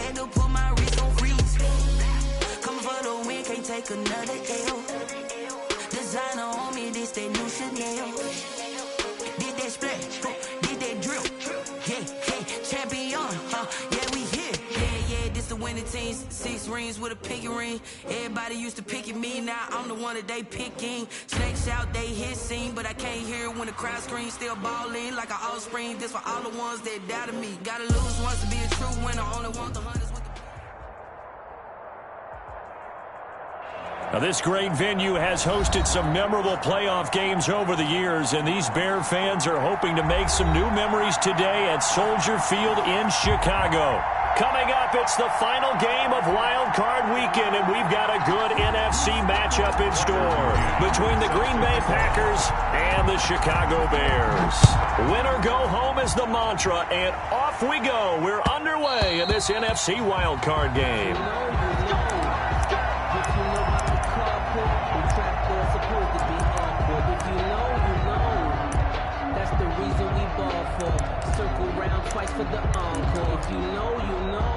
Had to put my wrist on freeze. Coming for the win, can't take another L. Designer on me, this that new Chanel. Did that splash, did that drill. Yeah, champion, yeah, we here. Yeah, this the winning team. 6 rings with a pinky ring. Everybody used to pick at me, now I'm the one that they picking. Snakes out, they hit scene, but I can't hear when the crowd screams. Still balling like an offspring. This for all the ones that doubted me. Gotta lose once to be a true winner. Only want the hunters with the... Now, this great venue has hosted some memorable playoff games over the years, and these Bear fans are hoping to make some new memories today at Soldier Field in Chicago. Coming up, it's the final game of Wild Card Weekend, and we've got a good NFC matchup in store between the Green Bay Packers and the Chicago Bears. Win or go home is the mantra, and off we go. We're underway in this NFC Wild Card game. Circle round twice for the encore. If you know, you know.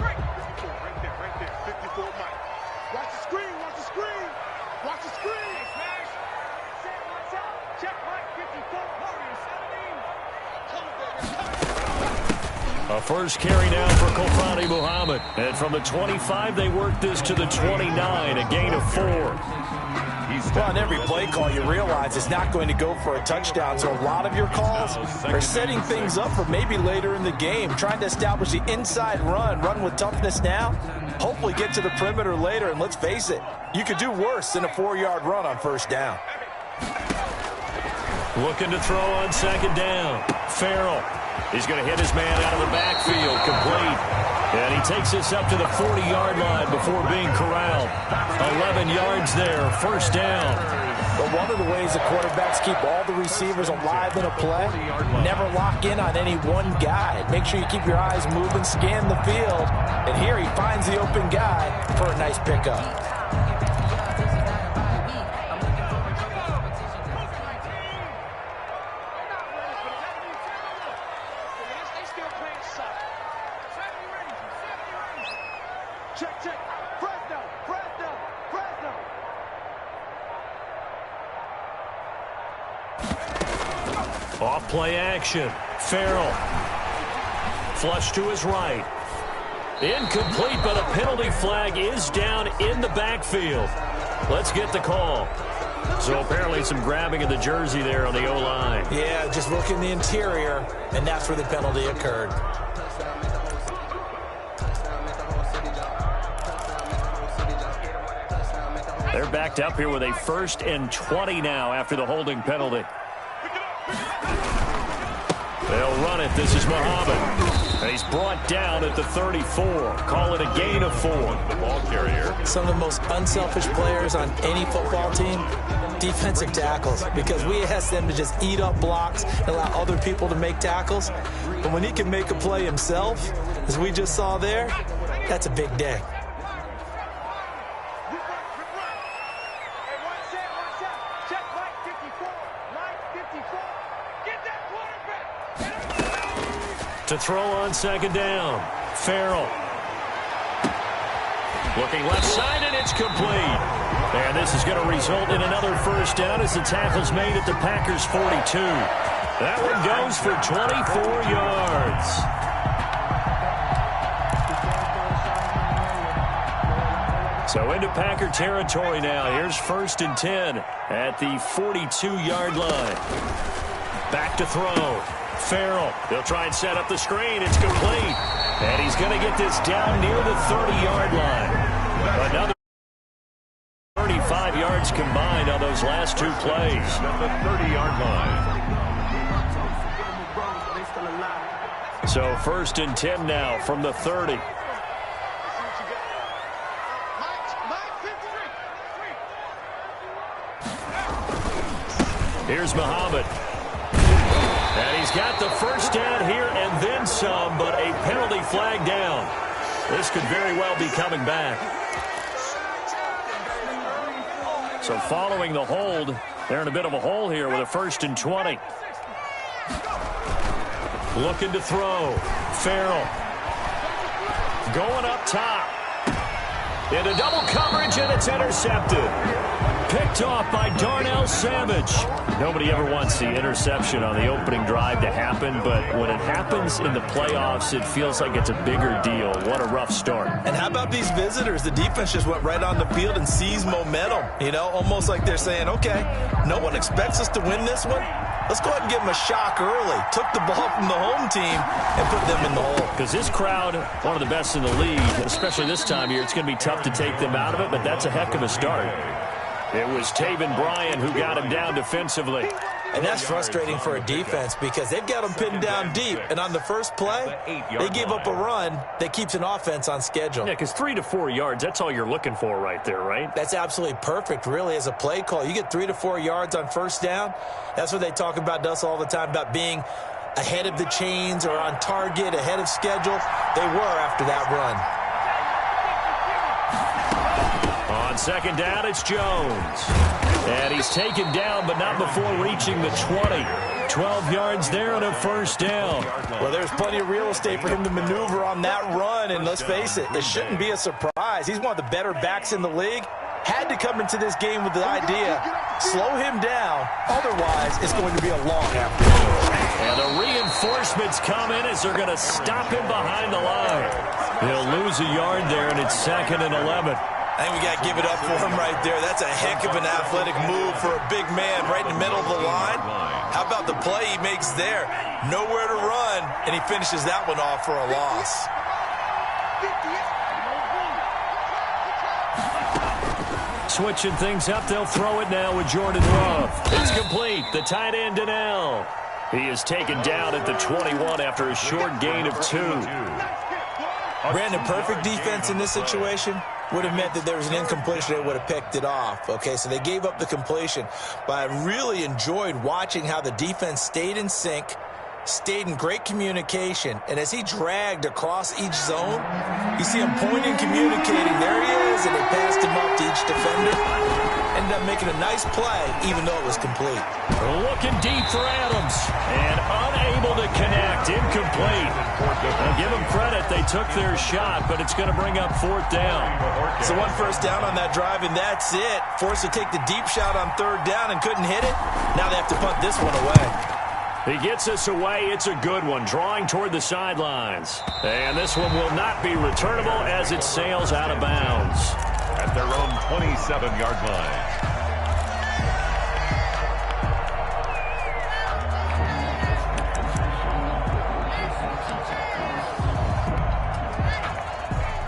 Right there. 54 Mike. Watch the screen. Watch the screen. Smash. Set, watch out. Check Mike. 54 Warriors 17. A first carry now for Kofani Muhammad. And from the 25, they work this to the 29, a gain of 4. Well, on every play call, you realize it's not going to go for a touchdown. So a lot of your calls are setting things up for maybe later in the game, trying to establish the inside run with toughness now, hopefully get to the perimeter later. And let's face it, you could do worse than a 4-yard run on first down. Looking to throw on second down. Farrell. He's going to hit his man out of the backfield, complete. And he takes this up to the 40-yard line before being corralled. 11 yards there, first down. But one of the ways the quarterbacks keep all the receivers alive in a play, never lock in on any one guy. Make sure you keep your eyes moving, scan the field. And here he finds the open guy for a nice pickup. Check. Fresno. Off play action. Farrell. Flush to his right. Incomplete, but a penalty flag is down in the backfield. Let's get the call. So apparently some grabbing of the jersey there on the O-line. Yeah, just look in the interior, and that's where the penalty occurred. They're backed up here with a 1st and 20 now after the holding penalty. They'll run it. This is Muhammad. And he's brought down at the 34. Call it a gain of 4. The ball carrier. Some of the most unselfish players on any football team, defensive tackles, because we ask them to just eat up blocks and allow other people to make tackles. But when he can make a play himself, as we just saw there, that's a big day. To throw on second down. Farrell. Looking left side, and it's complete. And this is going to result in another first down as the tackle's made at the Packers' 42. That one goes for 24 yards. So into Packer territory now. Here's 1st and 10 at the 42-yard line. Back to throw. Farrell, they'll try and set up the screen. It's complete. And he's going to get this down near the 30-yard line. Another 35 yards combined on those last 2 plays. At the 30-yard line. So 1st and 10 now from the 30. Here's Muhammad. And he's got the first down here and then some, but a penalty flag down. This could very well be coming back. So following the hold, They're in a bit of a hole here with a 1st and 20. Looking to throw. Farrell. Going up top. Into double coverage, and it's intercepted. Picked off by Darnell Savage. Nobody ever wants the interception on the opening drive to happen, but when it happens in the playoffs, it feels like it's a bigger deal. What a rough start. And how about these visitors? The defense just went right on the field and seized momentum. You know, almost like they're saying, okay, no one expects us to win this one. Let's go ahead and give them a shock early. Took the ball from the home team and put them in the hole. Because this crowd, one of the best in the league, especially this time of year, it's going to be tough to take them out of it, but that's a heck of a start. It was Taven Bryan who got him down defensively. And that's frustrating for a defense because they've got them pinned down deep. And on the first play, they gave up a run that keeps an offense on schedule. Yeah, because 3 to 4 yards, that's all you're looking for right there, right? That's absolutely perfect, really, as a play call. You get 3 to 4 yards on first down. That's what they talk about to us all the time, about being ahead of the chains or on target, ahead of schedule. They were after that run. On second down, it's Jones. And he's taken down, but not before reaching the 20. 12 yards there and a 1st down. Well, there's plenty of real estate for him to maneuver on that run, and let's face it, it shouldn't be a surprise. He's one of the better backs in the league. Had to come into this game with the idea, slow him down, otherwise it's going to be a long afternoon. And the reinforcements come in as they're going to stop him behind the line. He'll lose a yard there, and it's 2nd and 11. I think we got to give it up for him right there. That's a heck of an athletic move for a big man right in the middle of the line. How about the play he makes there? Nowhere to run, and he finishes that one off for a loss. Switching things up, they'll throw it now with Jordan Love. It's complete. The tight end, Donnell. He is taken down at the 21 after a short gain of 2. Brandon, perfect defense in this situation would have meant that there was an incompletion. They would have picked it off. Okay, so they gave up the completion. But I really enjoyed watching how the defense stayed in sync, stayed in great communication. And as he dragged across each zone, you see him pointing, communicating. There he is, and they passed him up to each defender. Ended up making a nice play, even though it was complete. Looking deep for Adams, and unable to connect, incomplete. I'll give them credit, they took their shot, but it's going to bring up 4th down. So 1 first down on that drive, and that's it. Forced to take the deep shot on 3rd down and couldn't hit it. Now they have to punt this one away. He gets us away. It's a good one, drawing toward the sidelines. And this one will not be returnable as it sails out of bounds. At their own 27-yard line.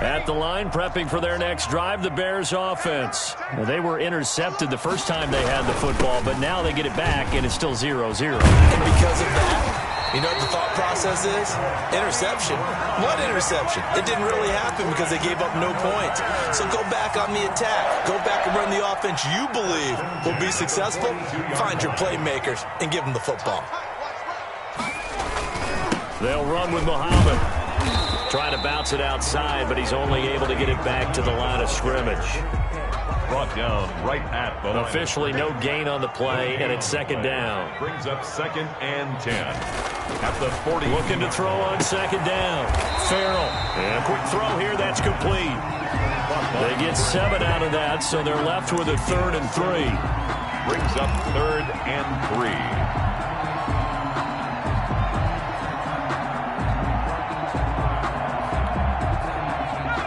At the line, prepping for their next drive, the Bears offense. Well, they were intercepted the first time they had the football, but now they get it back, and it's still 0-0. And because of that, you know what the thought process is? Interception. What interception? It didn't really happen because they gave up no points. So go back on the attack. Go back and run the offense you believe will be successful. Find your playmakers and give them the football. They'll run with Muhammad. Trying to bounce it outside, but he's only able to get it back to the line of scrimmage. Brought down right at the line. Officially no gain on the play, and it's 2nd down. Brings up 2nd and 10. At the 40. Looking to throw on 2nd down. Farrell. And a quick throw here, that's complete. They get 7 out of that, so they're left with a 3rd and 3. Brings up 3rd and 3.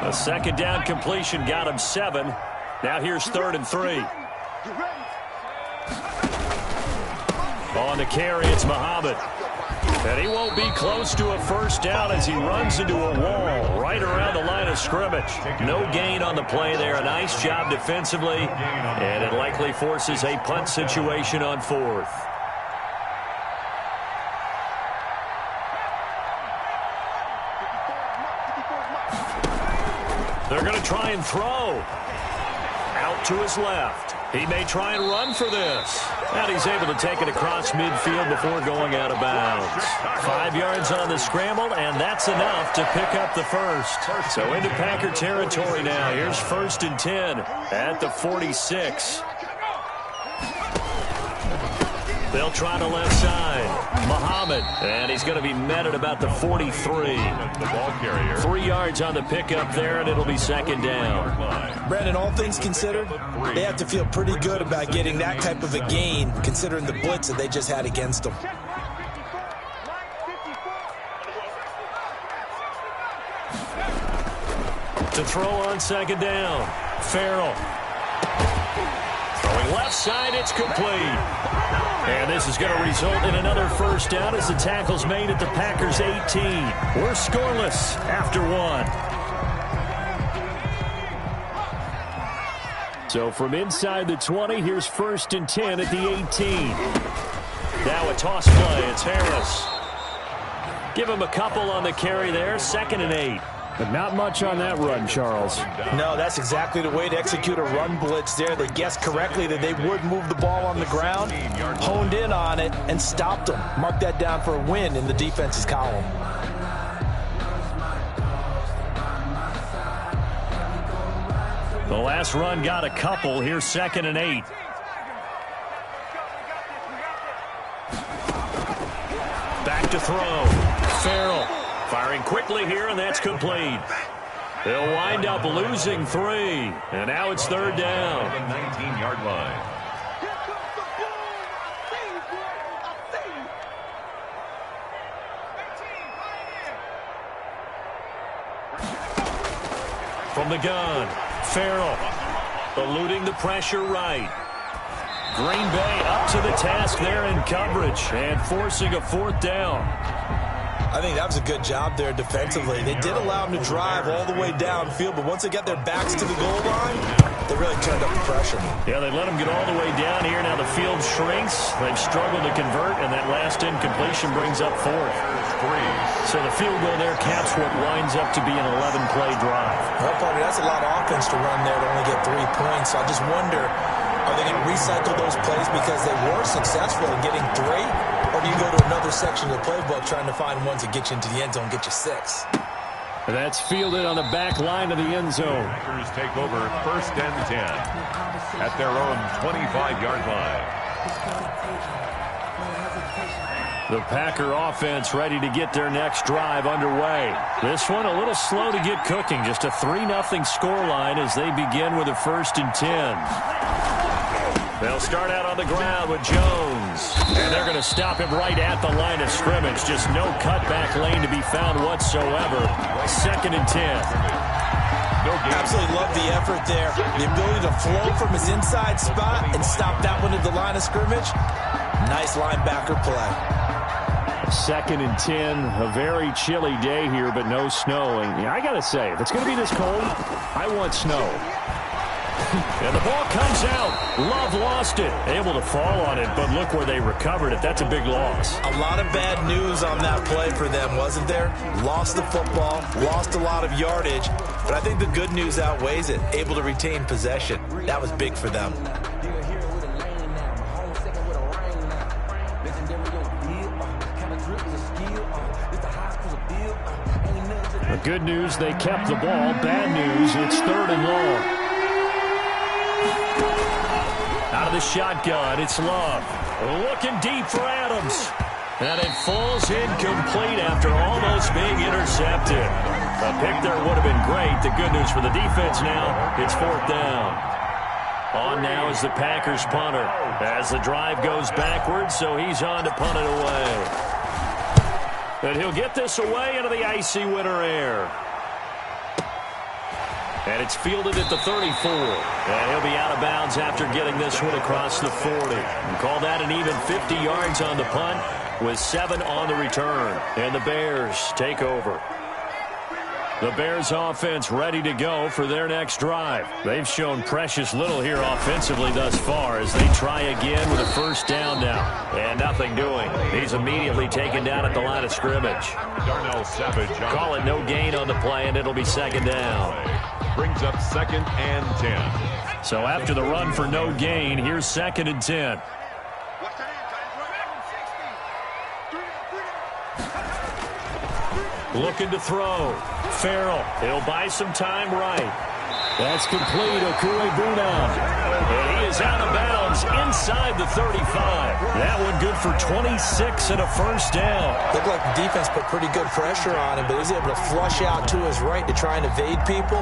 A 2nd down completion got him 7. Now here's 3rd and 3. On the carry, it's Muhammad. And he won't be close to a 1st down as he runs into a wall right around the line of scrimmage. No gain on the play there. A nice job defensively. And it likely forces a punt situation on 4th. They're going to try and throw. Out to his left. He may try and run for this. And he's able to take it across midfield before going out of bounds. 5 yards on the scramble, and that's enough to pick up the 1st. So into Packer territory now. Here's 1st and 10 at the 46. They'll try the left side. Muhammad, and he's going to be met at about the 43. The ball carrier. 3 yards on the pickup there, and it'll be second down. Brandon, all things considered, they have to feel pretty good about getting that type of a gain, considering the blitz that they just had against them. To throw on second down. Farrell. Throwing left side, it's complete. And this is going to result in another first down as the tackle's made at the Packers' 18. We're scoreless after 1. So from inside the 20, here's 1st and 10 at the 18. Now a toss play. It's Harris. Give him a couple on the carry there. 2nd and 8. But not much on that run, Charles. No, that's exactly the way to execute a run blitz there. They guessed correctly that they would move the ball on the ground, honed in on it, and stopped them. Mark that down for a win in the defense's column. The last run got a couple. Here's 2nd and 8. Back to throw. Farrell. Firing quickly here, and that's complete. They'll wind up losing 3. And now it's 3rd down. The 19-yard line. From the gun, Farrell eluding the pressure right. Green Bay up to the task there in coverage and forcing a 4th down. I think that was a good job there defensively. They did allow them to drive all the way downfield, but once they got their backs to the goal line, they really turned up the pressure. Yeah, they let them get all the way down here. Now the field shrinks. They've struggled to convert, and that last incompletion brings up 4th. So the field goal there caps what winds up to be an 11-play drive. Well, partner, that's a lot of offense to run there to only get 3 points. So I just wonder, are they going to recycle those plays because they were successful in getting 3? Or do you go to another section of the playbook trying to find ones that get you into the end zone, get you 6? That's fielded on the back line of the end zone. Packers take over 1st and 10 at their own 25-yard line. The Packer offense ready to get their next drive underway. This one a little slow to get cooking. Just a 3-0 scoreline as they begin with a 1st and 10. They'll start out on the ground with Jones. And they're going to stop him right at the line of scrimmage. Just no cutback lane to be found whatsoever. 2nd and 10. Absolutely love the effort there. The ability to flow from his inside spot and stop that one at the line of scrimmage. Nice linebacker play. 2nd and 10. A very chilly day here, but no snow. And I got to say, if it's going to be this cold, I want snow. And the ball comes out. Love lost it. Able to fall on it, but look where they recovered it. That's a big loss. A lot of bad news on that play for them, wasn't there? Lost the football, lost a lot of yardage, but I think the good news outweighs it. Able to retain possession. That was big for them. The good news, they kept the ball. Bad news, it's 3rd and long. Out of the shotgun, it's Love. Looking deep for Adams. And it falls incomplete after almost being intercepted. A pick there would have been great. The good news for the defense now, it's 4th down. On now is the Packers punter. As the drive goes backwards, so he's on to punt it away. And he'll get this away into the icy winter air. And it's fielded at the 34. And he'll be out of bounds after getting this one across the 40. And call that an even 50 yards on the punt with 7 on the return. And the Bears take over. The Bears offense ready to go for their next drive. They've shown precious little here offensively thus far as they try again with a 1st down now. And nothing doing. He's immediately taken down at the line of scrimmage. Darnell Savage. Call it no gain on the play, and it'll be 2nd down. Brings up 2nd and 10. So after the run for no gain, here's 2nd and 10. Looking to throw. Farrell. He'll buy some time right. That's complete. Okuebuna. And he is out of bounds inside the 35. That one good for 26 and a first down. Looked like the defense put pretty good pressure on him, but he's able to flush out to his right to try and evade people.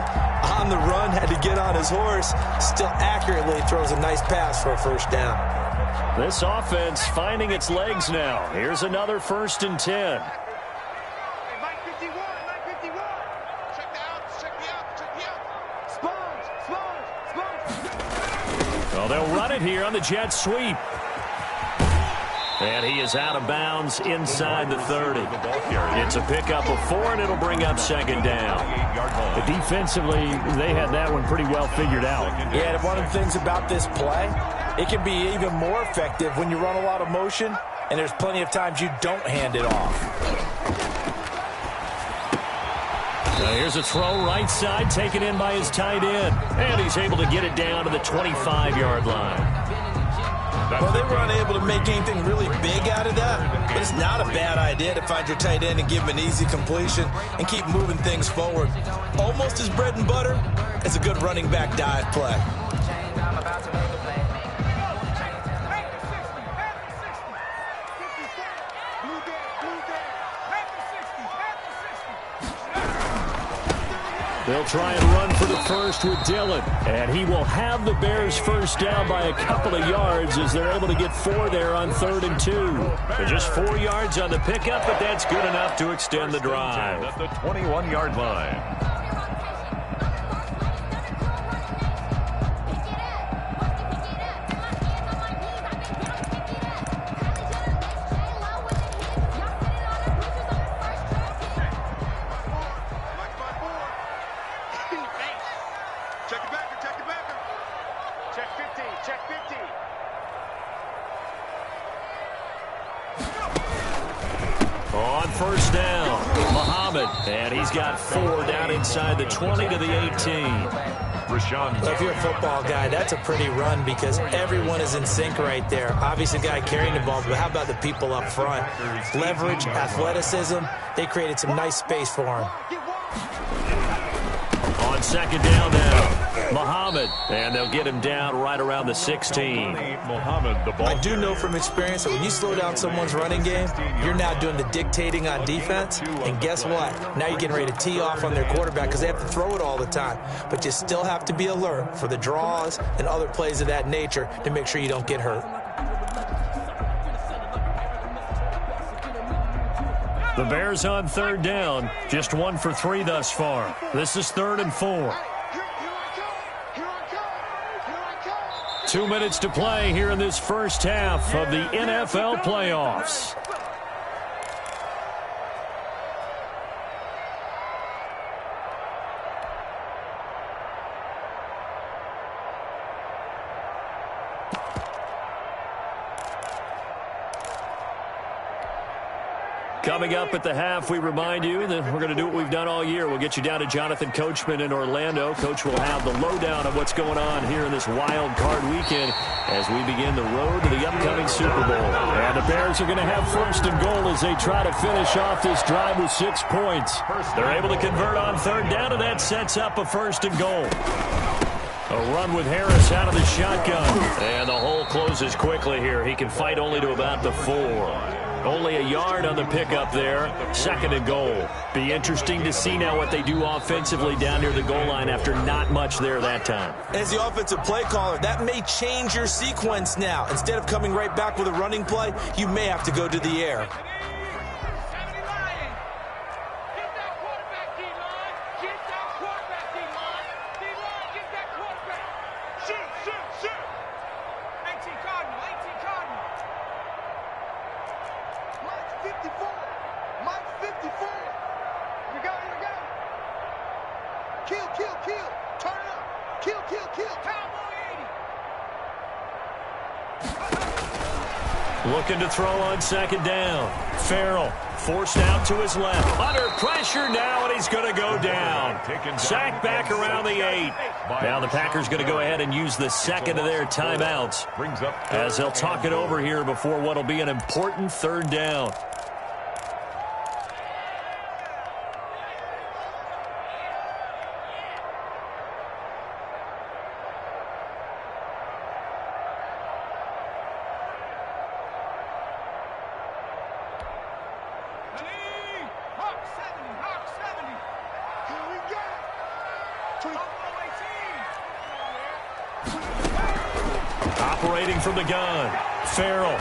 On the run, had to get on his horse. Still accurately throws a nice pass for a first down. This offense finding its legs now. Here's another 1st and 10. Well, they'll run it here on the jet sweep. And he is out of bounds inside the 30. It's a pickup of 4, and it'll bring up 2nd down. But defensively, they had that one pretty well figured out. Yeah, and one of the things about this play, it can be even more effective when you run a lot of motion, and there's plenty of times you don't hand it off. Here's a throw right side, taken in by his tight end. And he's able to get it down to the 25-yard line. Well, they were unable to make anything really big out of that, but it's not a bad idea to find your tight end and give him an easy completion and keep moving things forward. Almost as bread and butter as a good running back dive play. They'll try and run for the first with Dillon. And he will have the Bears first down by a couple of yards as they're able to get 4 there on 3rd and 2. They're just 4 yards on the pickup, but that's good enough to extend the drive. At the 21-yard line. On first down, Muhammad. And he's got 4 down inside the 20 to the 18. Well, if you're a football guy, that's a pretty run because everyone is in sync right there. Obviously, the guy carrying the ball, but how about the people up front? Leverage, athleticism, they created some nice space for him. On 2nd down now, Muhammad. And they'll get him down right around the 16. I do know from experience that when you slow down someone's running game, you're now doing the dictating on defense. And guess what? Now you're getting ready to tee off on their quarterback because they have to throw it all the time. But you still have to be alert for the draws and other plays of that nature to make sure you don't get hurt. The Bears on 3rd down, just 1 for 3 thus far. This is 3rd and 4. 2 minutes to play here in this first half of the NFL playoffs. Coming up at the half, we remind you that we're going to do what we've done all year. We'll get you down to Jonathan Coachman in Orlando. Coach will have the lowdown of what's going on here in this wild card weekend as we begin the road to the upcoming Super Bowl. And the Bears are going to have 1st and goal as they try to finish off this drive with 6 points. They're able to convert on 3rd down, and that sets up a 1st and goal. A run with Harris out of the shotgun. And the hole closes quickly here. He can fight only to about the 4. Only a yard on the pickup there. 2nd and goal. Be interesting to see now what they do offensively down near the goal line after not much there that time. As the offensive play caller, that may change your sequence now. Instead of coming right back with a running play, you may have to go to the air. Looking to throw on 2nd down. Farrell forced out to his left. Under pressure now, and he's going to go down. Sacked back around the 8. Now the Packers going to go ahead and use the 2nd of their timeouts as they'll talk it over here before what will be an important 3rd down. operating from the gun. Farrell.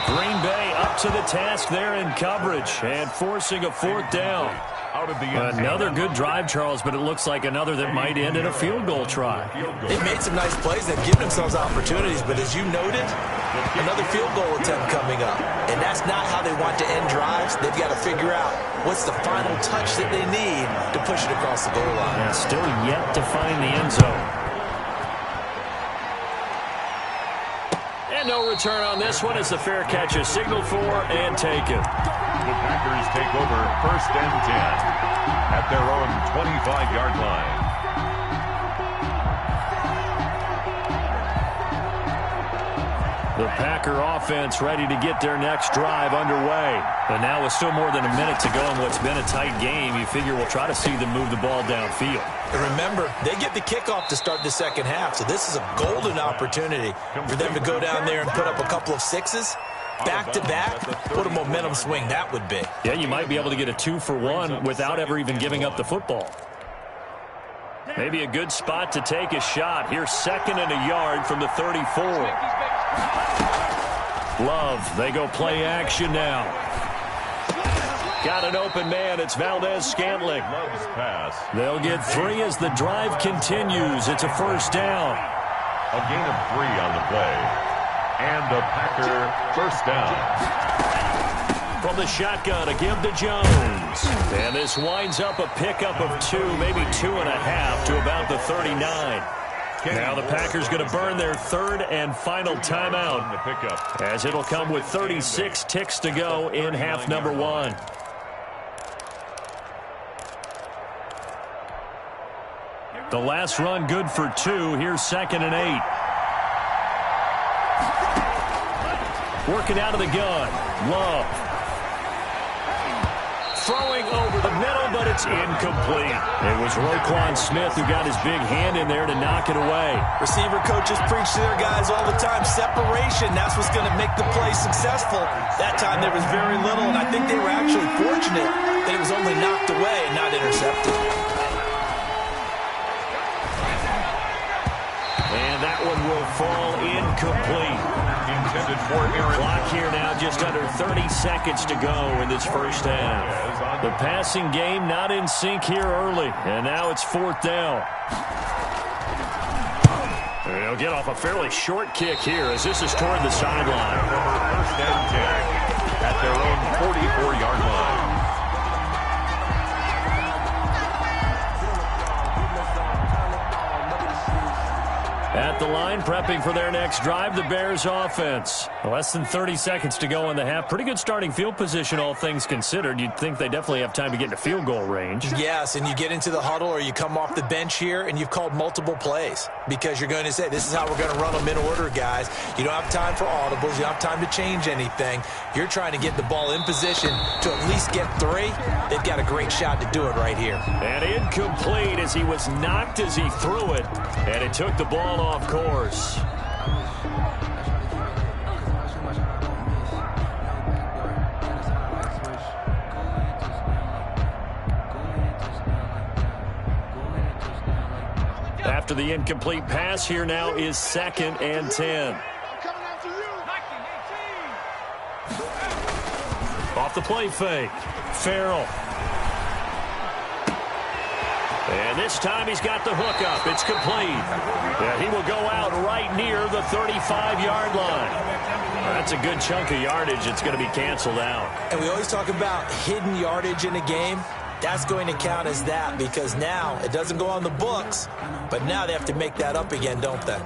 Green Bay up to the task there in coverage and forcing a fourth down. Out of the end Another good drive, Charles, but it looks like another that might end in a field goal try. They've made some nice plays. They've given themselves opportunities, but as you noted, another field goal attempt coming up. And that's not how they want to end drives. They've got to figure out what's the final touch that they need to push it across the goal line. Yeah, still yet to find the end zone. And no return on this one as the fair catch is signaled for and taken. The Packers take over 1st and 10 at their own 25-yard line. The Packer offense ready to get their next drive underway. But now with still more than a minute to go in what's been a tight game, you figure we'll try to see them move the ball downfield. And remember, they get the kickoff to start the second half, so this is a golden opportunity for them to go down there and put up a couple of sixes. Back-to-back, what a momentum swing that would be. Yeah, you might be able to get a 2-for-1 without ever even giving up the football. Maybe a good spot to take a shot. Here's 2nd and a yard from the 34. Love, they go play action now. Got an open man. It's Valdez-Scantling. Love's pass. They'll get 3 as the drive continues. It's a first down. A gain of 3 on the play. And a Packer first down. From the shotgun, a give to Jones. And this winds up a pickup of 2, maybe 2.5 to about the 39. Now the Packers going to burn their 3rd and final timeout, as it'll come with 36 ticks to go in half number 1. The last run good for 2. Here's 2nd and 8. Working out of the gun. Love. Throwing over the middle, but it's incomplete. It was Roquan Smith who got his big hand in there to knock it away. Receiver coaches preach to their guys all the time. Separation, that's what's going to make the play successful. That time there was very little, and I think they were actually fortunate that it was only knocked away and not intercepted. And that one will fall incomplete. Intended for Aaron. Clock here now, just under 30 seconds to go in this first half. The passing game not in sync here early, and now it's 4th down. They'll get off a fairly short kick here as this is toward the sideline. 1st and 10 at their own 44-yard line. At the line, prepping for their next drive, the Bears offense. Less than 30 seconds to go in the half. Pretty good starting field position, all things considered. You'd think they definitely have time to get into field goal range. Yes, and you get into the huddle or you come off the bench here and you've called multiple plays because you're going to say, this is how we're going to run them in order, guys. You don't have time for audibles. You don't have time to change anything. You're trying to get the ball in position to at least get 3. They've got a great shot to do it right here. And incomplete as he was knocked as he threw it, and it took the ball off course. After the incomplete pass, here now is 2nd and 10. Off the play fake. Farrell. And this time he's got the hook up. It's complete. And he will go out right near the 35-yard line. That's a good chunk of yardage. It's going to be canceled out. And we always talk about hidden yardage in a game. That's going to count as that because now it doesn't go on the books, but now they have to make that up again, don't they?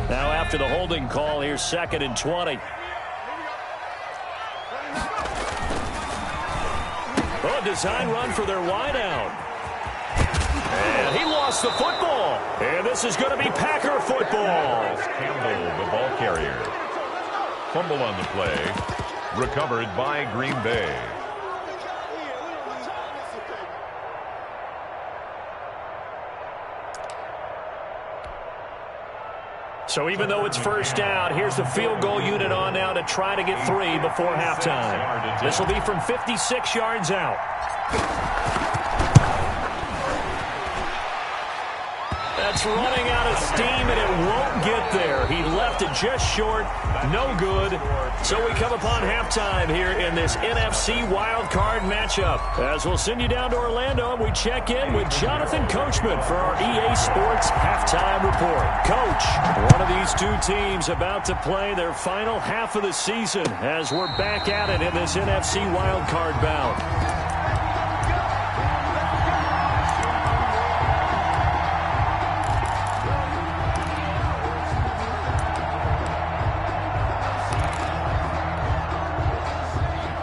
Now after the holding call, here's 2nd and 20. Oh, design run for their wideout. And he lost the football. And this is going to be Packer football. Campbell, the ball carrier. Fumble on the play. Recovered by Green Bay. So even though it's first down, here's the field goal unit on now to try to get 3 before halftime. This will be from 56 yards out. That's running out of steam, and it won't get there. He left it just short. No good. So we come upon halftime here in this NFC wildcard matchup. As we'll send you down to Orlando, we check in with Jonathan Coachman for our EA Sports Halftime Report. Coach, one of these two teams about to play their final half of the season as we're back at it in this NFC wildcard bout.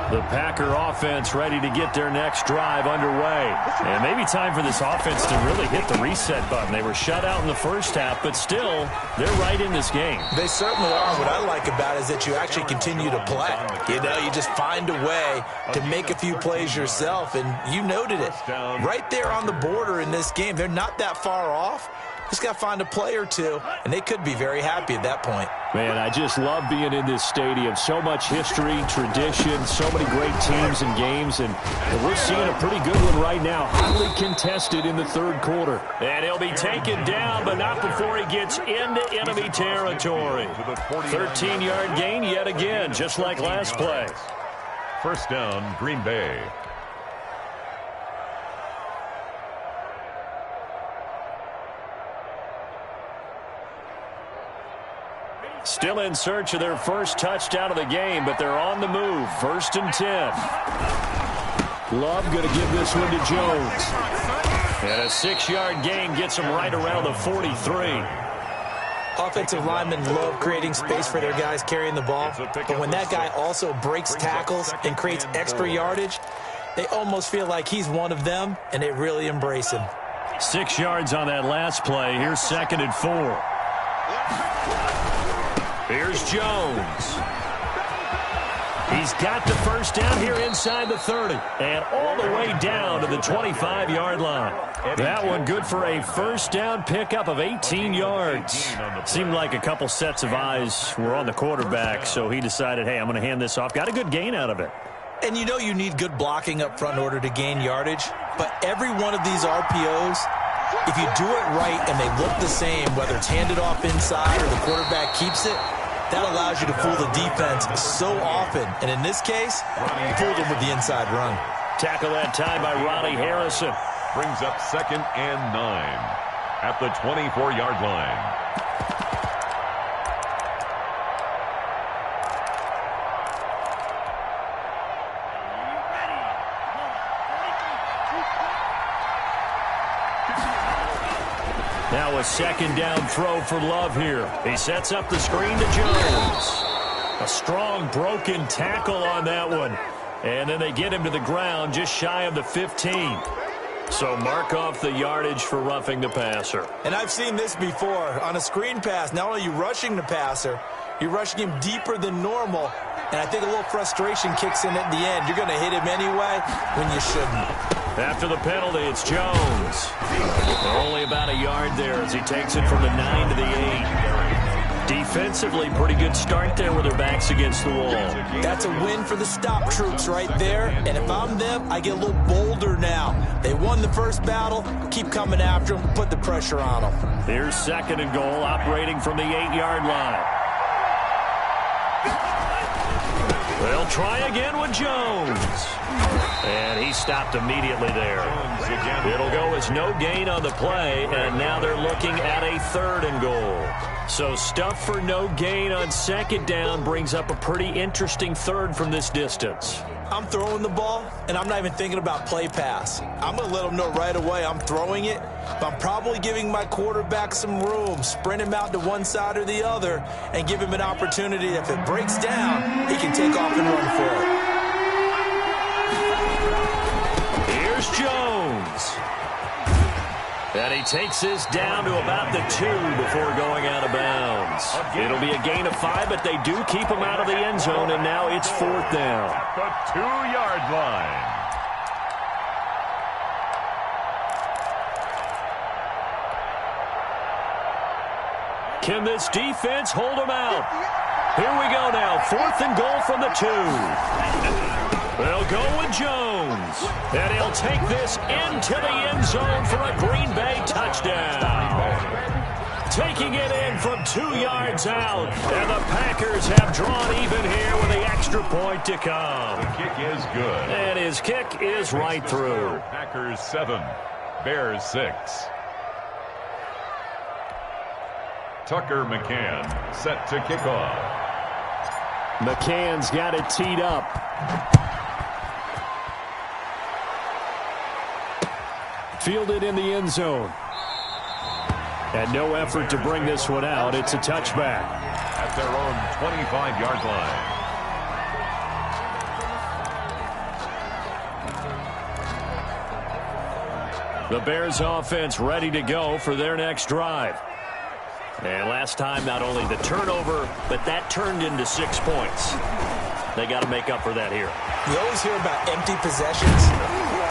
The Packer offense ready to get their next drive underway. And maybe time for this offense to really hit the reset button. They were shut out in the first half, but still, they're right in this game. They certainly are. What I like about it is that you actually continue to play. You know, you just find a way to make a few plays yourself, and you noted it. Right there on the border in this game, they're not that far off. Just got to find a play or two, and they could be very happy at that point. Man, I just love being in this stadium. So much history, tradition, so many great teams and games, and we're seeing a pretty good one right now. Hotly contested in the third quarter. And he'll be taken down, but not before he gets into enemy territory. 13-yard gain yet again, just like last play. First down, Green Bay. Still in search of their first touchdown of the game, but they're on the move. 1st and 10. Love going to give this one to Jones. And a 6-yard gain gets him right around the 43. Offensive linemen love creating space for their guys carrying the ball, but when that guy also breaks tackles and creates extra yardage, they almost feel like he's one of them, and they really embrace him. 6 yards on that last play. Here's 2nd and 4. Here's Jones. He's got the first down here inside the 30. And all the way down to the 25-yard line. That one good for a first down pickup of 18 yards. Seemed like a couple sets of eyes were on the quarterback, so he decided, hey, I'm going to hand this off. Got a good gain out of it. And you know you need good blocking up front in order to gain yardage. But every one of these RPOs, if you do it right and they look the same, whether it's handed off inside or the quarterback keeps it, that allows you to fool the defense so often. And in this case, fooled them with the inside run. Tackle that time by Ronnie Harrison. Brings up 2nd and 9 at the 24-yard line. Now a 2nd down throw for Love here. He sets up the screen to Jones. A strong broken tackle on that one. And then they get him to the ground just shy of the 15. So mark off the yardage for roughing the passer. And I've seen this before. On a screen pass, not only are you rushing the passer, you're rushing him deeper than normal. And I think a little frustration kicks in at the end. You're going to hit him anyway when you shouldn't. After the penalty, it's Jones. They're only about a yard there as he takes it from the 9 to the 8. Defensively, pretty good start there with their backs against the wall. That's a win for the stop troops right there. And if I'm them, I get a little bolder now. They won the first battle. Keep coming after them. Put the pressure on them. Here's 2nd and goal, operating from the 8-yard line. They'll try again with Jones. And he stopped immediately there. It'll go as no gain on the play, and now they're looking at a 3rd and goal. So stuff for no gain on 2nd down brings up a pretty interesting 3rd from this distance. I'm throwing the ball, and I'm not even thinking about play pass. I'm going to let them know right away I'm throwing it, but I'm probably giving my quarterback some room, sprint him out to one side or the other, and give him an opportunity. If it breaks down, he can take off and run for it. Here's Jones. And he takes this down to about the 2 before going out of bounds. It'll be a gain of 5, but they do keep him out of the end zone, and now it's 4th down. The 2-yard line. Can this defense hold them out? Here we go now. 4th and goal from the 2. They'll go with Jones. And he'll take this into the end zone for a Green Bay touchdown. Taking it in from 2 yards out. And the Packers have drawn even here with the extra point to come. The kick is good. And his kick is right through. Packers 7, Bears 6. Tucker McCann set to kick off. McCann's got it teed up. Fielded in the end zone. And no effort to bring this one out. It's a touchback. At their own 25-yard line. The Bears offense ready to go for their next drive. And last time, not only the turnover, but that turned into 6 points. They got to make up for that here. You always hear about empty possessions,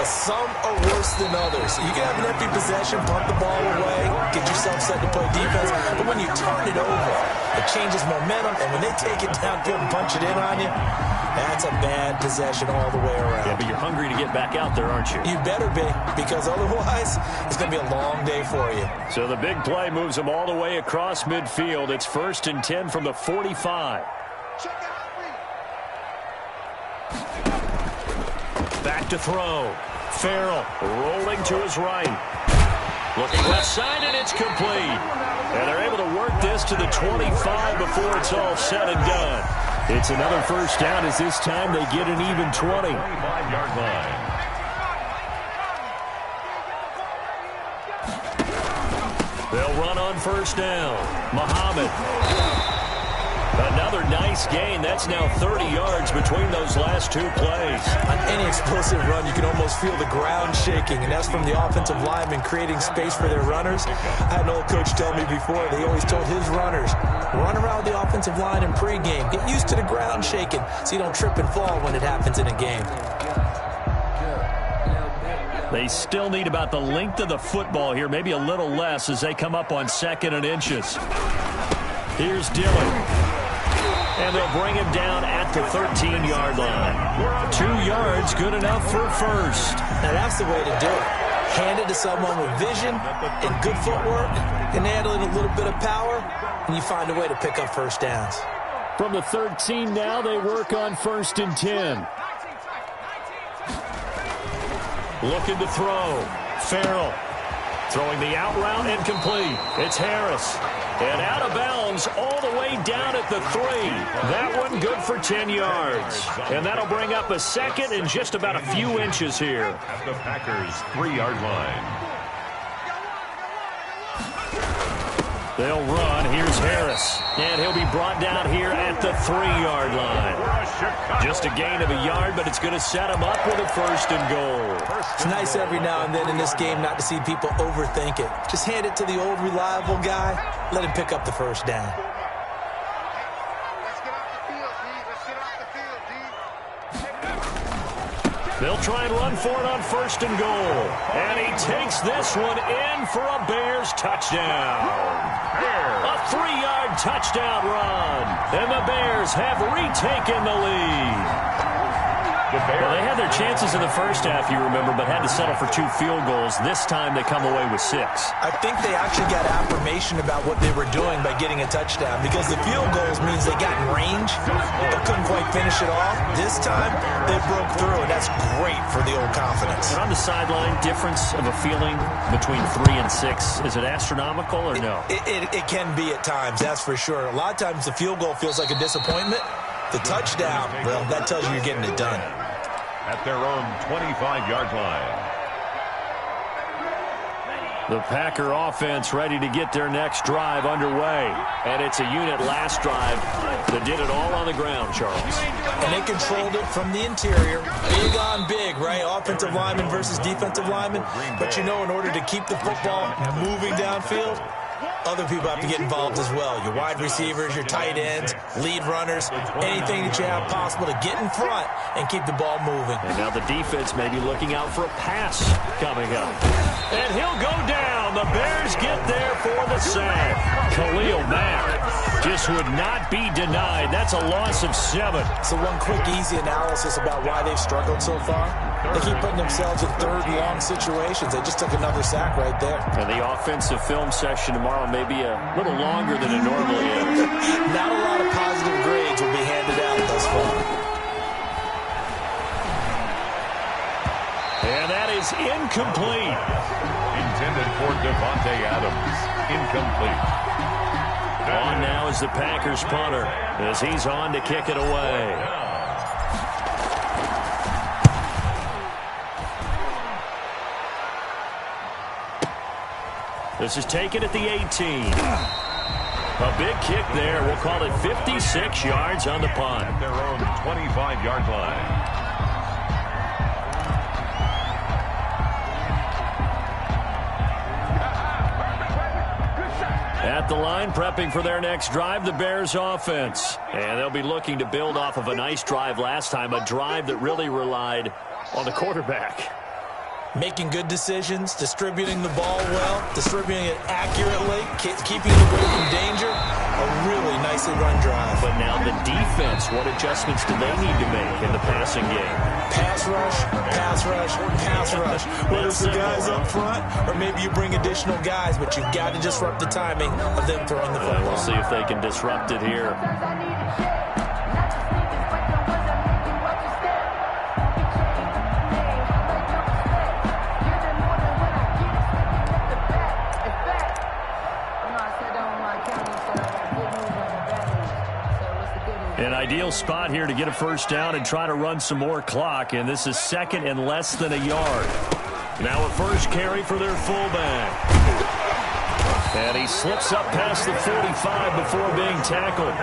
but some are worse than others. You can have an empty possession, pump the ball away, get yourself set to play defense, but when you turn it over, it changes momentum, and when they take it downfield and punch it in on you, that's a bad possession all the way around. Yeah, but you're hungry to get back out there, aren't you? You better be, because otherwise, it's going to be a long day for you. So the big play moves them all the way across midfield. It's 1st and 10 from the 45. Back to throw. Farrell rolling to his right. Looking left side, and it's complete. And they're able to work this to the 25 before it's all said and done. It's another first down as this time they get an even 20. 25-yard line. They'll run on first down. Muhammad. Another nice gain. That's now 30 yards between those last 2 plays. On any explosive run, you can almost feel the ground shaking, and that's from the offensive linemen creating space for their runners. I had an old coach tell me before, they always told his runners, run around the offensive line in pregame. Get used to the ground shaking so you don't trip and fall when it happens in a game. They still need about the length of the football here, maybe a little less as they come up on 2nd and inches. Here's Dillon. And they'll bring him down at the 13-yard line. 2 yards, good enough for first. Now that's the way to do it. Hand it to someone with vision and good footwork, and add in a little bit of power, and you find a way to pick up first downs. From the 13 now, they work on 1st and 10. Looking to throw. Farrell throwing the out route and complete. It's Harris. And out of bounds all the way down at the 3. That one good for 10 yards. And that'll bring up a 2nd and just about a few inches here. At the Packers' 3-yard line. They'll run. Here's Harris. And he'll be brought down here at the 3-yard line. Just a gain of a yard, but it's going to set him up with a 1st and goal. It's nice every now and then in this game not to see people overthink it. Just hand it to the old reliable guy. Let him pick up the first down. Let's get off the field, D. Let's get off the field, D. They'll try and run for it on 1st and goal. And he takes this one in for a Bears touchdown. A 3-yard touchdown run. And the Bears have retaken the lead. Well, they had their chances in the first half, you remember, but had to settle for 2 field goals. This time they come away with 6. I think they actually got affirmation about what they were doing by getting a touchdown, because the field goals means they got in range but couldn't quite finish it off. This time they broke through, and that's great for the old confidence. And on the sideline, difference of a feeling between 3 and 6, is it astronomical or no? It can be at times, that's for sure. A lot of times the field goal feels like a disappointment. The touchdown, well, that tells you you're getting it done. At their own 25-yard line. The Packer offense ready to get their next drive underway. And it's a unit last drive that did it all on the ground, Charles. And they controlled it from the interior. Big on big, right? Offensive lineman versus defensive lineman. But you know, in order to keep the football moving downfield, other people have to get involved as well. Your wide receivers, your tight ends, lead runners, anything that you have possible to get in front and keep the ball moving. And now the defense may be looking out for a pass coming up. And he'll go down. the Bears get there for the sack. Khalil Mack just would not be denied. That's a loss of 7. So one quick, easy analysis about why they've struggled so far. They keep putting themselves in third and long situations. They just took another sack right there. And the offensive film session tomorrow may be a little longer than it normally is. Not a lot of positive grades will be handed out thus far. And that is incomplete. Intended for Devontae Adams. Incomplete. On now is the Packers punter as he's on to kick it away. This is taken at the 18. A big kick there. We'll call it 56 yards on the punt. At their own 25-yard line. At the line, prepping for their next drive, the Bears offense. And they'll be looking to build off of a nice drive last time, a drive that really relied on the quarterback. Making good decisions, distributing the ball well, distributing it accurately, keeping it away from danger. A really nicely run drive. But now the defense, what adjustments do they need to make in the passing game? Pass rush, pass rush, pass rush. Whether it's the guys up front or maybe you bring additional guys, but you've got to disrupt the timing of them throwing the football. We'll see if they can disrupt it here. An ideal spot here to get a first down and try to run some more clock, and this is second and less than a yard. Now a first carry for their fullback. And he slips up past the 45 before being tackled.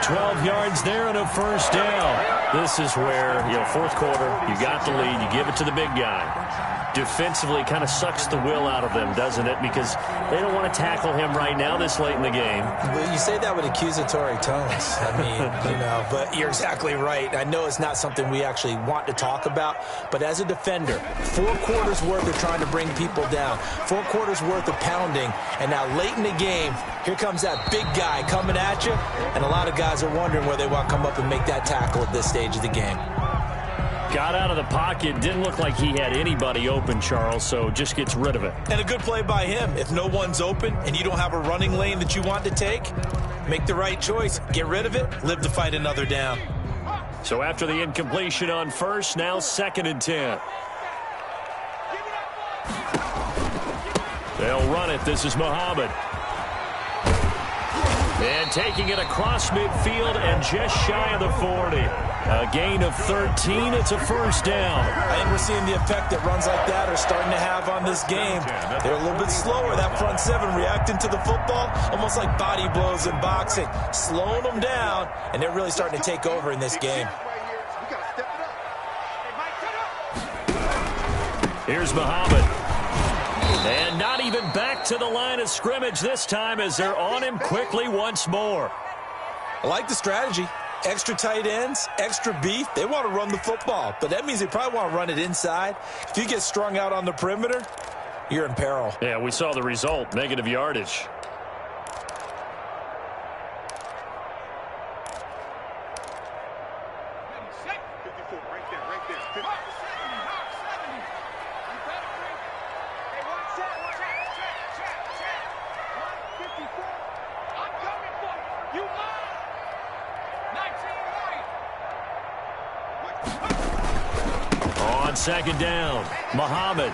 12 yards there and a first down. This is where, fourth quarter, you got the lead, you give it to the big guy. Defensively kind of sucks the will out of them, doesn't it? Because they don't want to tackle him right now this late in the game. Well, you say that with accusatory tones. I mean, but you're exactly right. I know it's not something we actually want to talk about, but as a defender, 4 quarters worth of trying to bring people down, 4 quarters worth of pounding, and now late in the game, here comes that big guy coming at you, and a lot of guys are wondering where they want to come up and make that tackle at this stage of the game. Got out of the pocket. Didn't look like he had anybody open, Charles, so just gets rid of it. And a good play by him. If no one's open and you don't have a running lane that you want to take, make the right choice. Get rid of it. Live to fight another down. So after the incompletion on first, now 2nd and 10. They'll run it. This is Muhammad. And taking it across midfield and just shy of the 40. A gain of 13. It's a first down. I think we're seeing the effect that runs like that are starting to have on this game. They're a little bit slower. That front 7 reacting to the football, almost like body blows in boxing. Slowing them down, and they're really starting to take over in this game. Here's Muhammad. And not even back to the line of scrimmage this time as they're on him quickly once more. I like the strategy. Extra tight ends, extra beef. They want to run the football, but that means they probably want to run it inside. If you get strung out on the perimeter, you're in peril. Yeah, we saw the result, negative yardage. Second down, Muhammad.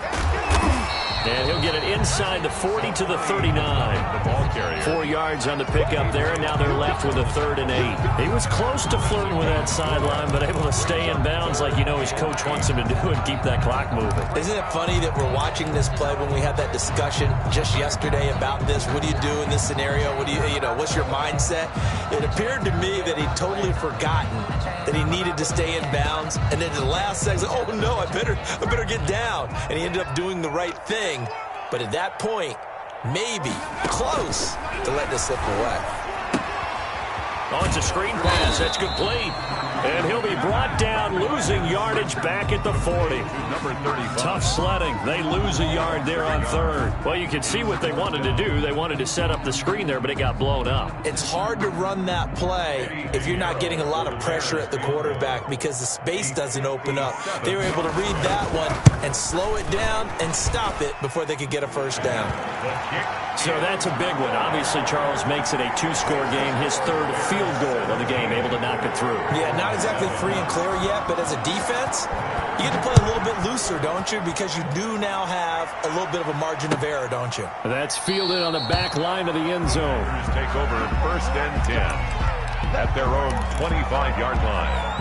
And he'll get it inside the 40 to the 39. The ball carrier. 4 yards on the pickup there, and now they're left with a 3rd and 8. He was close to flirting with that sideline, but able to stay in bounds like his coach wants him to do and keep that clock moving. Isn't it funny that we're watching this play when we had that discussion just yesterday about this? What do you do in this scenario? What do what's your mindset? It appeared to me that he'd totally forgotten that he needed to stay in bounds, and then at the last second, oh no, I better get down. And he ended up doing the right thing. But at that point, maybe close to let this slip away. Oh, it's a screen pass. That's complete. And he'll be brought down, losing yardage back at the 40. Number 35. Tough sledding. They lose a yard there on third. Well, you can see what they wanted to do. They wanted to set up the screen there, but it got blown up. It's hard to run that play if you're not getting a lot of pressure at the quarterback because the space doesn't open up. They were able to read that one and slow it down and stop it before they could get a first down. So that's a big one. Obviously, Charles makes it a two-score game. His third field goal of the game, able to knock it through. Yeah, not exactly free and clear yet, but as a defense, you get to play a little bit looser, don't you? Because you do now have a little bit of a margin of error, don't you? That's fielded on the back line of the end zone. Take over 1st and 10 at their own 25-yard line.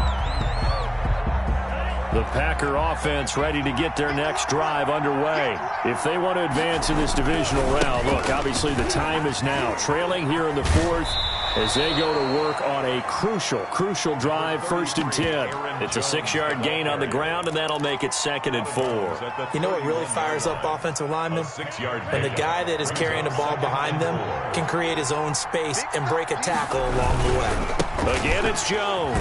The Packer offense ready to get their next drive underway. If they want to advance in this divisional round, look, obviously the time is now. Trailing here in the 4th as they go to work on a crucial drive, 1st and 10. It's a 6-yard gain on the ground, and that'll make it 2nd and 4. You know what really fires up offensive linemen? When the guy that is carrying the ball behind them can create his own space and break a tackle along the way. Again, it's Jones.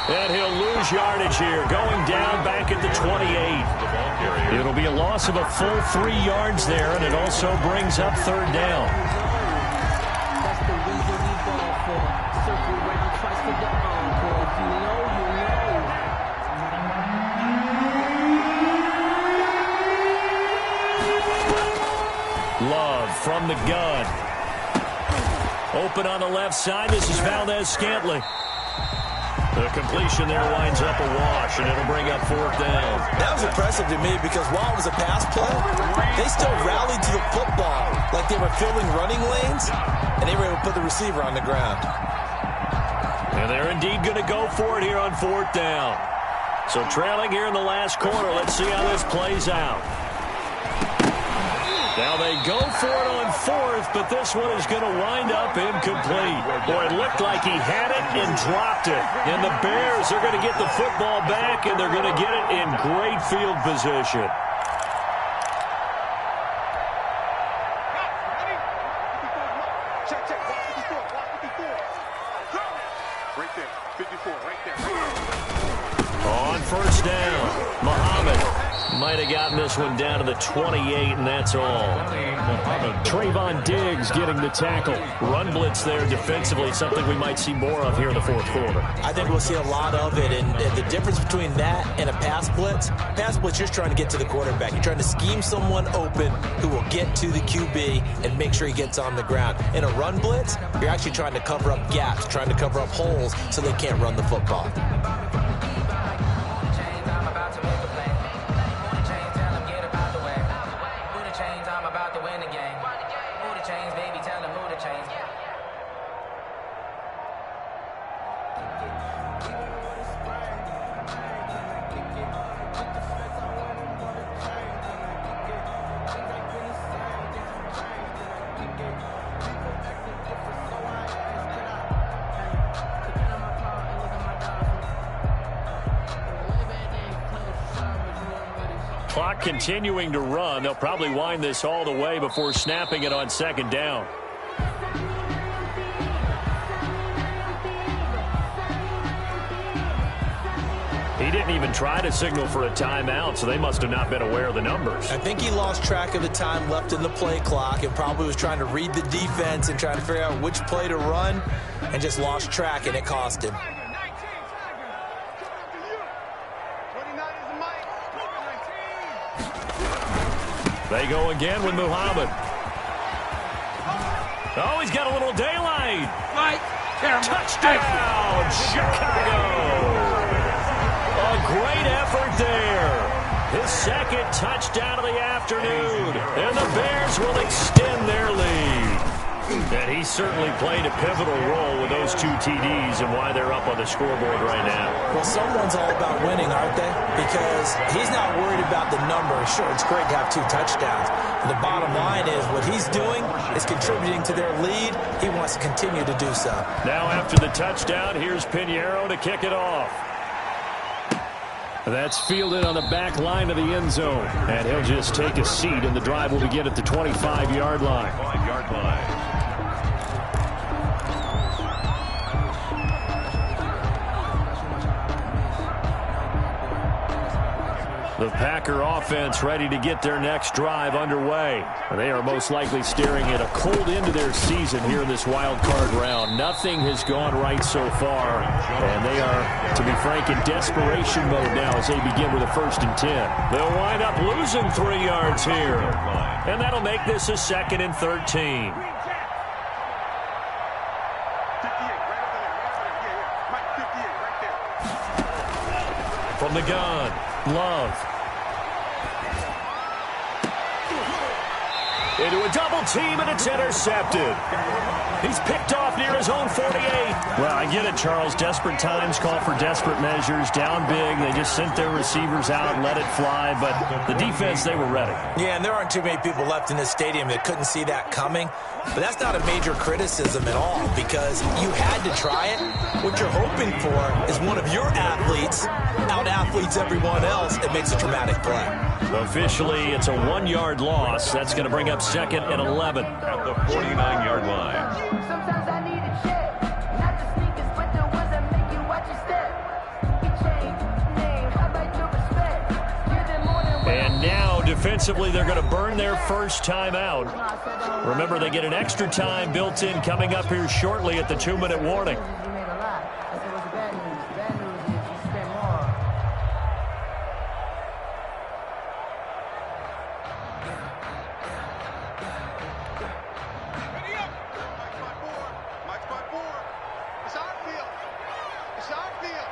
And he'll lose yardage here, going down back at the 28. It'll be a loss of a full 3 yards there, and it also brings up 3rd down. That's the reason we ball for. Circle round twice for the encore. If you know, you know. Love from the gun. Open on the left side. This is Valdez-Scantling. The completion there winds up a wash, and it'll bring up 4th down. That was impressive to me because while it was a pass play, they still rallied to the football like they were filling running lanes, and they were able to put the receiver on the ground. And they're indeed going to go for it here on 4th down. So trailing here in the last quarter, let's see how this plays out. Now they go for it on 4th, but this one is going to wind up incomplete. Boy, it looked like he had it and dropped it. And the Bears are going to get the football back, and they're going to get it in great field position. Check. Watch 54. Right there. 54, right there. On 1st down, Muhammad might have gotten this one down to the 28, and that's all. Trayvon Diggs getting the tackle. Run blitz there defensively, something we might see more of here in the 4th quarter. I think we'll see a lot of it, and the difference between that and a pass blitz, you're trying to get to the quarterback. You're trying to scheme someone open who will get to the QB and make sure he gets on the ground. In a run blitz, you're actually trying to cover up gaps, trying to cover up holes so they can't run the football. Clock continuing to run. They'll probably wind this all the way before snapping it on 2nd down. He didn't even try to signal for a timeout, so they must have not been aware of the numbers. I think he lost track of the time left in the play clock and probably was trying to read the defense and trying to figure out which play to run and just lost track, and it cost him. They go again with Muhammad. Oh, he's got a little daylight. Touchdown, Chicago. A great effort there. His 2nd touchdown of the afternoon. And the Bears will extend their lead. And he certainly played a pivotal role with those 2 TDs and why they're up on the scoreboard right now. Well, someone's all about winning, aren't they? Because he's not worried about the numbers. Sure, it's great to have 2 touchdowns. And the bottom line is what he's doing is contributing to their lead. He wants to continue to do so. Now after the touchdown, here's Pinheiro to kick it off. That's fielded on the back line of the end zone. And he'll just take a seat, and the drive will begin at the 25-yard line. 5-yard line. The Packer offense ready to get their next drive underway. They are most likely staring at a cold end of their season here in this wild card round. Nothing has gone right so far, and they are, to be frank, in desperation mode now as they begin with a 1st and 10. They'll wind up losing 3 yards here, and that'll make this a 2nd and 13. From the gun, Love. Into a double team, and it's intercepted. He's picked off near his own 48. Well, I get it, Charles. Desperate times call for desperate measures. Down big, they just sent their receivers out and let it fly. But the defense, they were ready. Yeah, and there aren't too many people left in this stadium that couldn't see that coming. But that's not a major criticism at all, because you had to try it. What you're hoping for is one of your athletes out-athletes everyone else and makes a dramatic play. Officially, it's a 1-yard loss. That's going to bring up 2nd and 11. At the 49-yard line. Sometimes I need a check, not the sneakers, but the ones that make you watch your step. Your chain, name, how about your respect? Give them more than what And now, defensively, they're going to burn their first time out. Remember, they get an extra time built in coming up here shortly at the 2-minute warning. you made a lot. I said, what's the bad news? Bad news is you spent more. Ready up. Mike's by 4. It's our field. It's our field.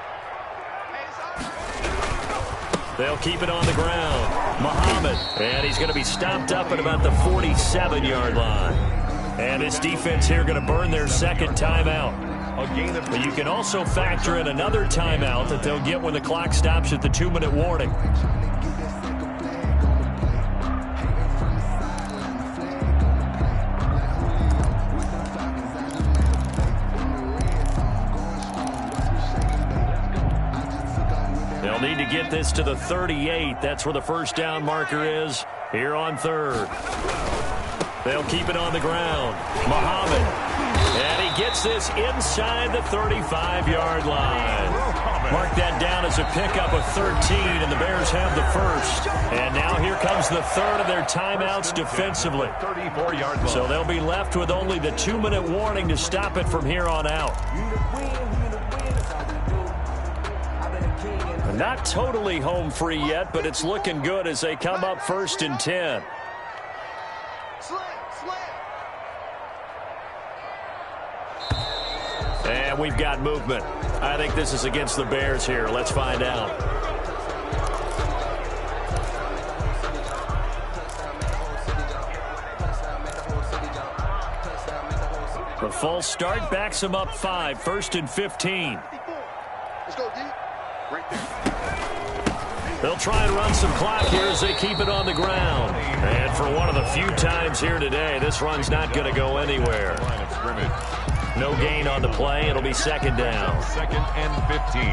Hey, it's our. They'll keep it on the ground. Muhammad, and he's going to be stopped up at about the 47-yard line. And this defense here going to burn their 2nd timeout. But you can also factor in another timeout that they'll get when the clock stops at the 2-minute warning. They'll need to get this to the 38. That's where the first down marker is here on 3rd. They'll keep it on the ground. Muhammad. And he gets this inside the 35-yard line. Mark that down as a pickup of 13, and the Bears have the first. And now here comes the 3rd of their timeouts defensively. 34-yard line. So they'll be left with only the 2-minute warning to stop it from here on out. Not totally home free yet, but it's looking good as they come up 1st and 10. And we've got movement. I think this is against the Bears here. Let's find out. The false start backs them up 5, 1st and 15. Let's go, D. Right there. They'll try and run some clock here as they keep it on the ground. And for one of the few times here today, this run's not going to go anywhere. Line of scrimmage. No gain on the play. It'll be 2nd down. 2nd and 15.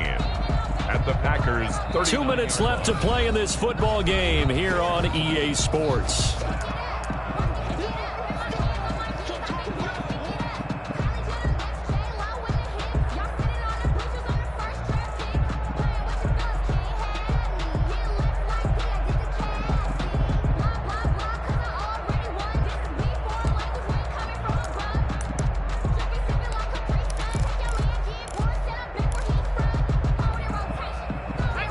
At the Packers' 30. 2 minutes left to play in this football game here on EA Sports.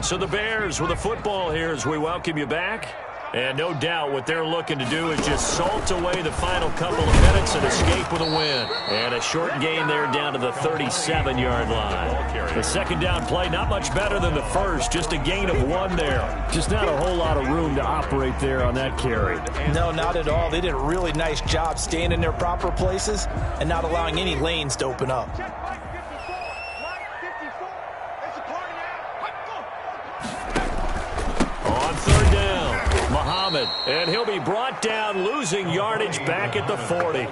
So the Bears with the football here as we welcome you back. And no doubt what they're looking to do is just salt away the final couple of minutes and escape with a win. And a short gain there down to the 37-yard line. The 2nd down play, not much better than the first, just a gain of 1 there. Just not a whole lot of room to operate there on that carry. No, not at all. They did a really nice job staying in their proper places and not allowing any lanes to open up. Check Mike 54. Mike 54. It's a party now. On 3rd down, Muhammad, and he'll be brought down, losing yardage back at the 40.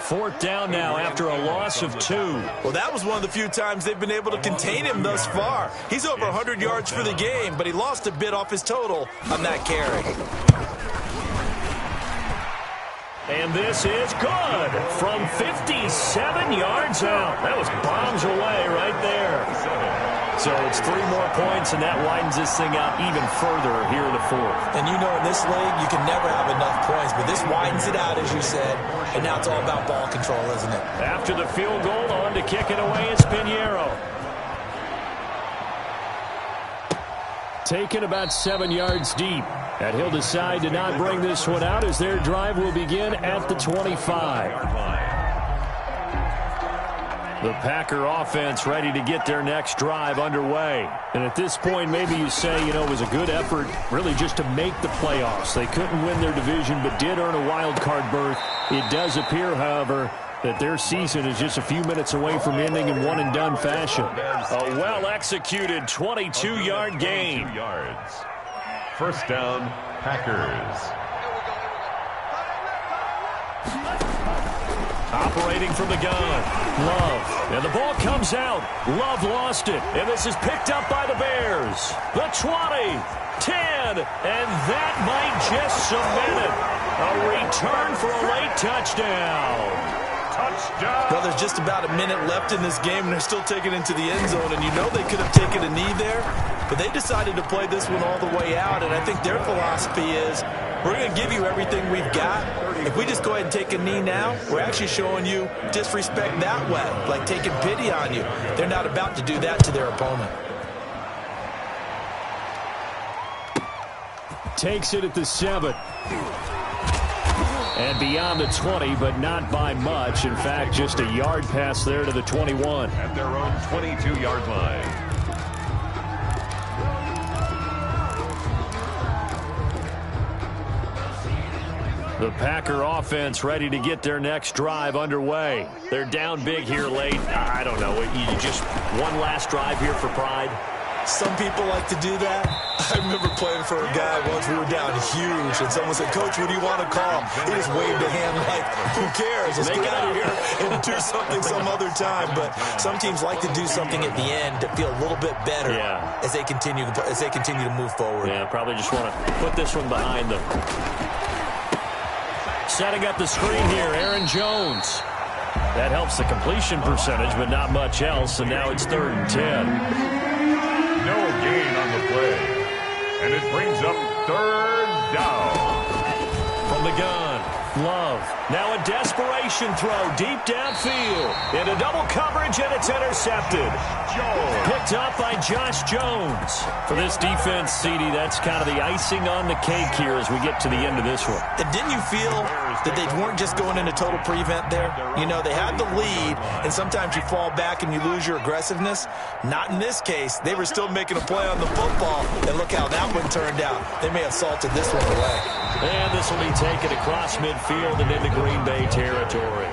4th down now after a loss of 2. Well, that was one of the few times they've been able to contain him thus far. He's over 100 yards for the game, but he lost a bit off his total on that carry. And this is good from 57 yards out. That was bombs away right there. So it's 3 more points, and that widens this thing out even further here in the fourth. And you know, in this league, you can never have enough points, but this widens it out, as you said, and now it's all about ball control, isn't it? After the field goal, on to kick it away is Pinheiro. Taken about 7 yards deep. And he'll decide to not bring this one out as their drive will begin at the 25. The Packer offense ready to get their next drive underway. And at this point, maybe you say, it was a good effort really just to make the playoffs. They couldn't win their division but did earn a wild card berth. It does appear, however, that their season is just a few minutes away from ending in one-and-done fashion. A well-executed 22-yard gain. First down, Packers. Operating from the gun, Love. And the ball comes out. Love lost it. And this is picked up by the Bears. The 20, 10, and that might just cement it. A return for a late touchdown. Well, there's just about a minute left in this game, and they're still taking it into the end zone. And you know they could have taken a knee there, but they decided to play this one all the way out. And I think their philosophy is, we're going to give you everything we've got. If we just go ahead and take a knee now, we're actually showing you disrespect that way, like taking pity on you. They're not about to do that to their opponent. Takes it at the 7. And beyond the 20, but not by much. In fact, just a yard pass there to the 21. At their own 22-yard line. The Packer offense ready to get their next drive underway. They're down big here late. I don't know. You just one last drive here for pride. Some people like to do that. I remember playing for a guy once. We were down huge, and someone said, "Coach, what do you want to call?" He just waved a hand like, "Who cares? Let's get out of here and do something some other time." But some teams like to do something at the end to feel a little bit better as they continue to move forward. Yeah, probably just want to put this one behind them. Setting up the screen here, Aaron Jones. That helps the completion percentage, but not much else, and now it's 3rd and 10. No gain on the play. And it brings up 3rd down. From the gun, Love. Now a desperation throw deep downfield. Into double coverage, and it's intercepted. Picked up by Josh Jones. For this defense, CD, that's kind of the icing on the cake here as we get to the end of this one. And didn't you feel that they weren't just going into total prevent there? You know, they had the lead, and sometimes you fall back and you lose your aggressiveness. Not in this case. They were still making a play on the football, and look how that one turned out. They may have salted this one away. And this will be taken across midfield and into Green Bay territory.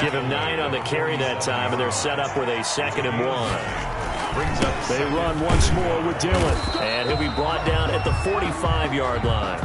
Give him 9 on the carry that time, and they're set up with a 2nd and 1. They run once more with Dillon, and he'll be brought down at the 45-yard line.